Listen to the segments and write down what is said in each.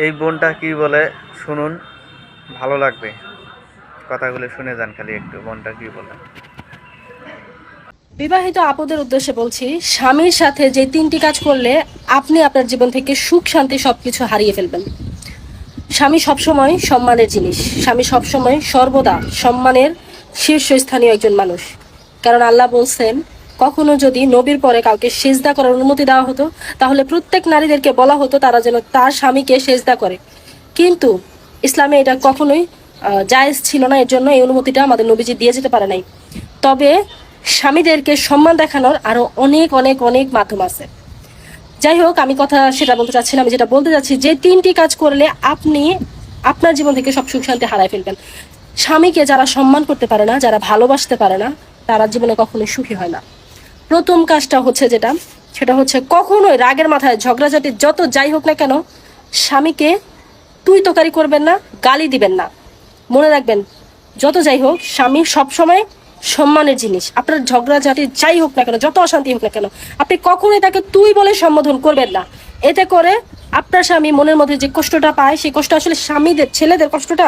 এই বোনটা কি বলে শুনুন, ভালো লাগবে। কথাগুলো শুনে যান খালি একটু, বোনটা কি বলে। বিবাহিত আপুদের উদ্দেশ্যে বলছি, স্বামীর সাথে যে তিনটি কাজ করলে আপনি আপনার জীবন থেকে সুখ শান্তি সবকিছু হারিয়ে ফেলবেন। স্বামী সবসময় সম্মানের জিনিস, স্বামী সবসময় সর্বদা সম্মানের শীর্ষস্থানীয় একজন মানুষ। কারণ আল্লাহ বলছেন, কখনো যদি নবীর পরে কাউকে সেজদা করার অনুমতি দেওয়া হতো, তাহলে প্রত্যেক নারীদেরকে বলা হতো তারা যেন তার স্বামীকে সেজদা করে। কিন্তু ইসলামে এটা কখনোই জায়েজ ছিল না, এর জন্য এই অনুমতিটা আমাদের নবীজি দিয়ে যেতে পারে নাই। তবে স্বামীদেরকে সম্মান দেখানোর আরো অনেক অনেক অনেক মাধ্যম আছে। যাই হোক, আমি কথা সেটা বলতে চাচ্ছি না। আমি যেটা বলতে চাচ্ছি, যে তিনটি কাজ করলে আপনি আপনার জীবন থেকে সব সুখ শান্তি হারাই ফেলবেন। স্বামীকে যারা সম্মান করতে পারে না, যারা ভালোবাসতে পারে না, তারা জীবনে কখনোই সুখী হয় না। প্রথম কাজটা হচ্ছে সেটা হচ্ছে কখনোই রাগের মাথায় ঝগড়াঝাটি যত যাই হোক না কেন, স্বামীকে তুই তোকারি করবেন না, গালি দিবেন না। মনে রাখবেন, যত যাই হোক স্বামী সবসময় সম্মানের জিনিস। আপনার ঝগড়াঝাটি যাই হোক না কেন, যত অশান্তি হোক না কেন, আপনি কখনোই তাকে তুই বলে সম্বোধন করবেন না। এতে করে আপনার স্বামী মনের মধ্যে যে কষ্টটা পায়, সেই কষ্ট আসলে স্বামীদের, ছেলেদের কষ্টটা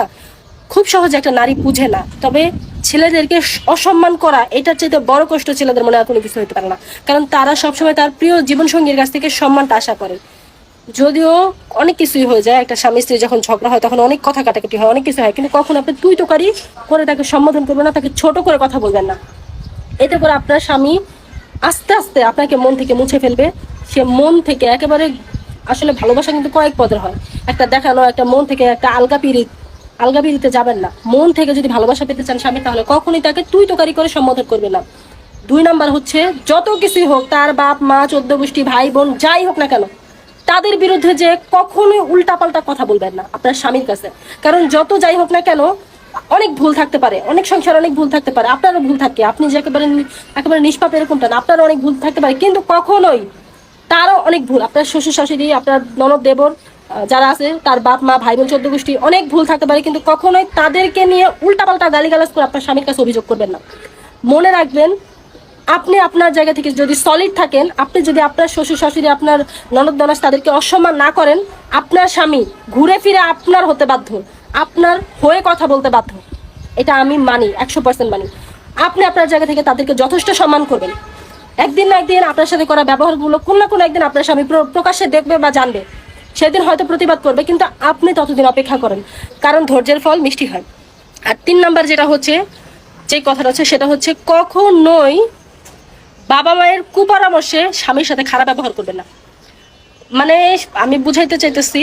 খুব সহজে একটা নারী বুঝে না। তবে ছেলেদেরকে অসম্মান করা, এটার চাইতে বড় কষ্ট ছেলেদের মনে আর কোনো কিছু হতে পারে না। কারণ তারা সবসময় তার প্রিয় জীবনসঙ্গীর কাছ থেকে সম্মানটা আশা করে। যদিও অনেক কিছুই হয়ে যায়, একটা স্বামী স্ত্রী যখন ঝগড়া হয় তখন অনেক কথা কাটাকাটি হয়, অনেক কিছু হয়, কিন্তু কখন আপনি তুই তোকারি করে তাকে সম্বোধন করবেন না, তাকে ছোট করে কথা বলবেন না। এতে করে আপনার স্বামী আস্তে আস্তে আপনাকে মন থেকে মুছে ফেলবে। সে মন থেকে একেবারে, আসলে ভালোবাসা কিন্তু কয়েক পদের হয়, একটা দেখানো, একটা মন থেকে, একটা আলগা পিরিত। আলগা পিরিতে যাবেন না। মন থেকে যদি ভালোবাসা পেতে চান স্বামী, তাহলে কখনোই তাকে তুই তোকারি করে সম্বোধন করবে না। দুই নাম্বার হচ্ছে, যত কিছুই হোক, তার বাপ মা 14 গোষ্ঠী ভাই বোন যাই হোক না কেন, তাদের বিরুদ্ধে যে কখনোই উল্টাপাল্টা কথা বলবেন না আপনার স্বামীর কাছে। কারণ যত যাই হোক না কেন, অনেক ভুল থাকতে পারে, অনেক সংসার অনেক ভুল থাকতে পারে, আপনারও ভুল থাকে। আপনি যে একেবারে নিষ্পাপ এরকমটা না, আপনারও অনেক ভুল থাকতে পারে, কিন্তু কখনোই তারও অনেক ভুল। আপনার শ্বশুর শাশুড়ি, আপনার ননদ দেবর যারা আছে, তার বাপ মা ভাই বোন 14 গোষ্ঠী অনেক ভুল থাকতে পারে, কিন্তু কখনোই তাদেরকে নিয়ে উল্টাপাল্টা গালিগালাজ করে আপনার স্বামীর কাছে অভিযোগ করবেন না। মনে রাখবেন, আপনি আপনার জায়গা থেকে যদি সলিড থাকেন, আপনি যদি আপনার শ্বশুর শাশুড়ি, আপনার ননদ ননাস তাদেরকে অসম্মান না করেন, আপনার স্বামী ঘুরে ফিরে আপনার হতে বাধ্য, আপনার হয়ে কথা বলতে বাধ্য। এটা আমি মানি, 100% মানি। আপনি আপনার জায়গা থেকে তাদেরকে যথেষ্ট সম্মান করবেন। একদিন না একদিন আপনার সাথে করা ব্যবহারগুলো কোন না কোনো একদিন আপনার স্বামী প্রকাশ্যে দেখবে বা জানবে। সেদিন হয়তো প্রতিবাদ করবে, কিন্তু আপনি ততদিন অপেক্ষা করেন, কারণ ধৈর্যের ফল মিষ্টি হয়। আর 3 নাম্বার যেটা হচ্ছে, যে কথাটা হচ্ছে, সেটা হচ্ছে কখনোই বাবা মায়ের কুপরামর্শে স্বামীর সাথে খারাপ ব্যবহার করবেন না। মানে আমি বুঝাইতে চাইতেছি,